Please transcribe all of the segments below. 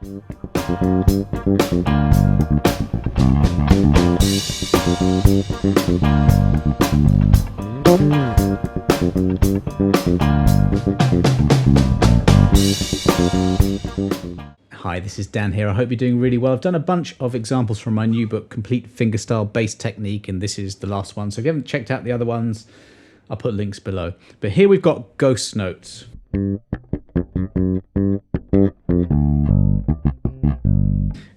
Hi, this is Dan here. I hope you're doing really well. I've done a bunch of examples from my new book, Complete Fingerstyle Bass Technique, and this is the last one. So if you haven't checked out the other ones, I'll put links below. But here we've got ghost notes.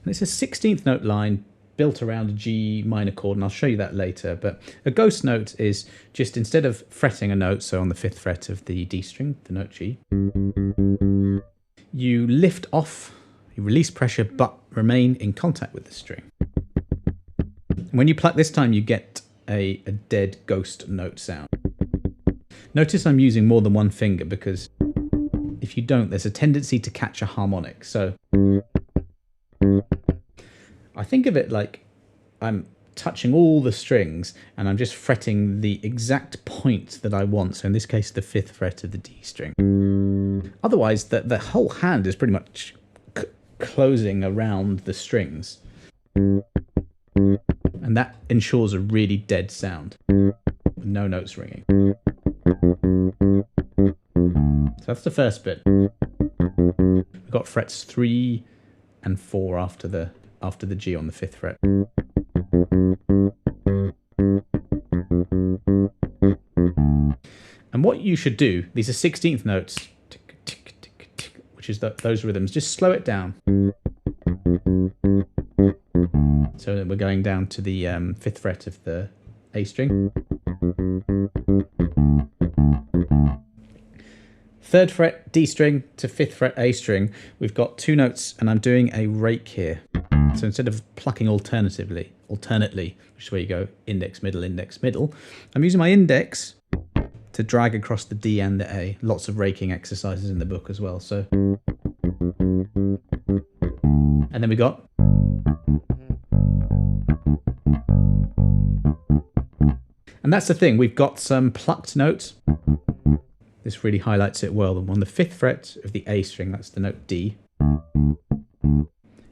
And it's a 16th note line built around a G minor chord, and I'll show you that later. But a ghost note is just, instead of fretting a note, so on the 5th fret of the D string, the note G, you lift off, you release pressure, but remain in contact with the string. And when you pluck this time, you get a dead ghost note sound. Notice I'm using more than one finger, because if you don't, there's a tendency to catch a harmonic. So I think of it like I'm touching all the strings and I'm just fretting the exact point that I want. So in this case, the 5th fret of the D string. Otherwise, the whole hand is pretty much closing around the strings. And that ensures a really dead sound, with no notes ringing. So that's the first bit. We've got frets 3 and 4 after the G on the 5th fret. And what you should do, these are 16th notes, which is those rhythms, just slow it down. So that we're going down to the 5th fret of the A string. 3rd fret D string to 5th fret A string, we've got 2 notes, and I'm doing a rake here. So instead of plucking alternately, which is where you go index, middle, I'm using my index to drag across the D and the A. Lots of raking exercises in the book as well. So, and then we got, and that's the thing, we've got some plucked notes. This really highlights it well. On the 5th fret of the A string, that's the note D.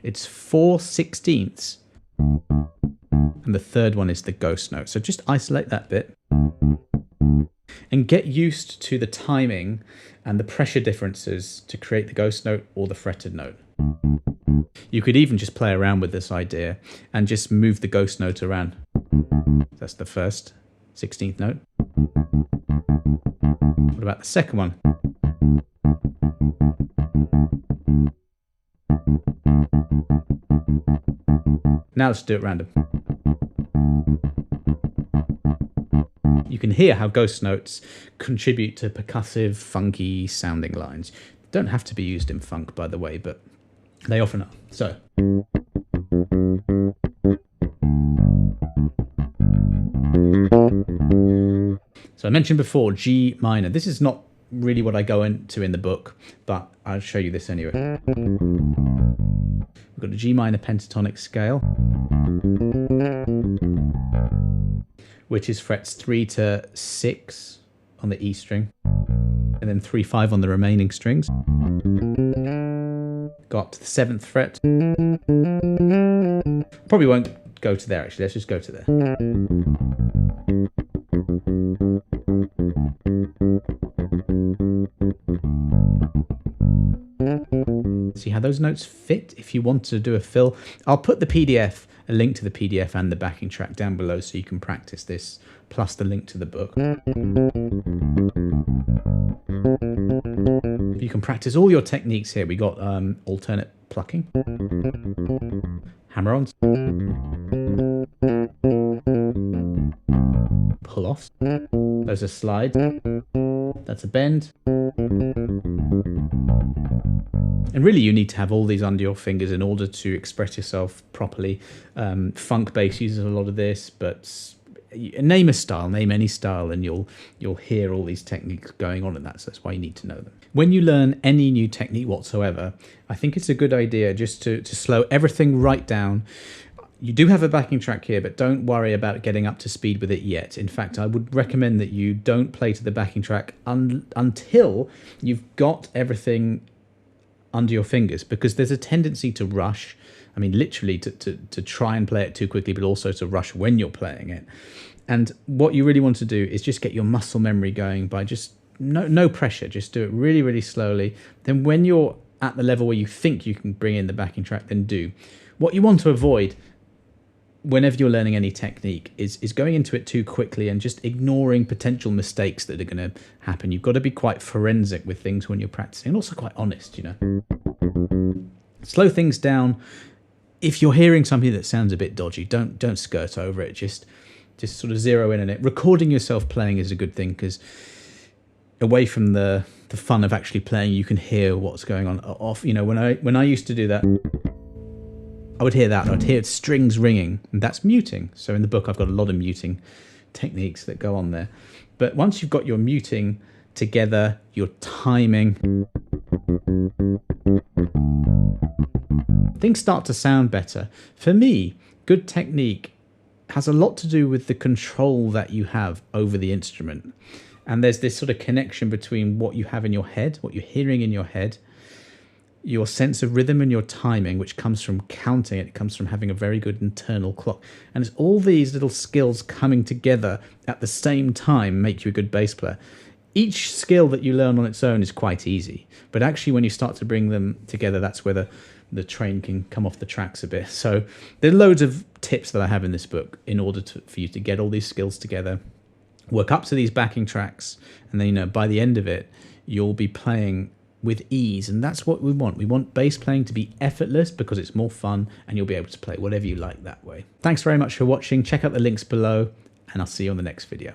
It's 4/16ths, and the 3rd one is the ghost note. So just isolate that bit and get used to the timing and the pressure differences to create the ghost note or the fretted note. You could even just play around with this idea and just move the ghost note around. That's the first 16th note. What about the second one? Now let's do it random. You can hear how ghost notes contribute to percussive, funky sounding lines. They don't have to be used in funk, by the way, but they often are. So. So I mentioned before, G minor. This is not really what I go into in the book, but I'll show you this anyway. We've got a G minor pentatonic scale, which is frets 3 to 6 on the E string, and then 3, 5 on the remaining strings. Go up to the 7th fret. Probably won't go to there, actually. Let's just go to there. See how those notes fit if you want to do a fill. I'll put the PDF, a link to the PDF and the backing track down below so you can practice this, plus the link to the book. You can practice all your techniques here. We got alternate plucking, hammer-ons, pull-offs, those are slides, that's a bend. And really you need to have all these under your fingers in order to express yourself properly. Funk bass uses a lot of this, but name a style, name any style, and you'll hear all these techniques going on, and that's why you need to know them. When you learn any new technique whatsoever, I think it's a good idea just to slow everything right down. You do have a backing track here, but don't worry about getting up to speed with it yet. In fact, I would recommend that you don't play to the backing track until you've got everything under your fingers, because there's a tendency to rush. I mean, literally to try and play it too quickly, but also to rush when you're playing it. And what you really want to do is just get your muscle memory going by just no pressure. Just do it really, really slowly. Then when you're at the level where you think you can bring in the backing track, then do. What you want to avoid whenever you're learning any technique is going into it too quickly and just ignoring potential mistakes that are going to happen. You've got to be quite forensic with things when you're practicing, and also quite honest, you know. Slow things down. If you're hearing something that sounds a bit dodgy, don't skirt over it. Just sort of zero in on it. Recording yourself playing is a good thing, because away from the fun of actually playing, you can hear what's going on off. You know, when I used to do that, I would hear that. I'd hear strings ringing, and that's muting. So in the book, I've got a lot of muting techniques that go on there. But once you've got your muting together, your timing, things start to sound better. For me, good technique has a lot to do with the control that you have over the instrument. And there's this sort of connection between what you have in your head, what you're hearing in your head, your sense of rhythm and your timing, which comes from counting. It comes from having a very good internal clock. And it's all these little skills coming together at the same time make you a good bass player. Each skill that you learn on its own is quite easy, but actually when you start to bring them together, that's where the train can come off the tracks a bit. So there are loads of tips that I have in this book in order for you to get all these skills together, work up to these backing tracks, and then, you know, by the end of it, you'll be playing with ease. And that's what we want. We want bass playing to be effortless, because it's more fun and you'll be able to play whatever you like that way. Thanks very much for watching. Check out the links below, and I'll see you on the next video.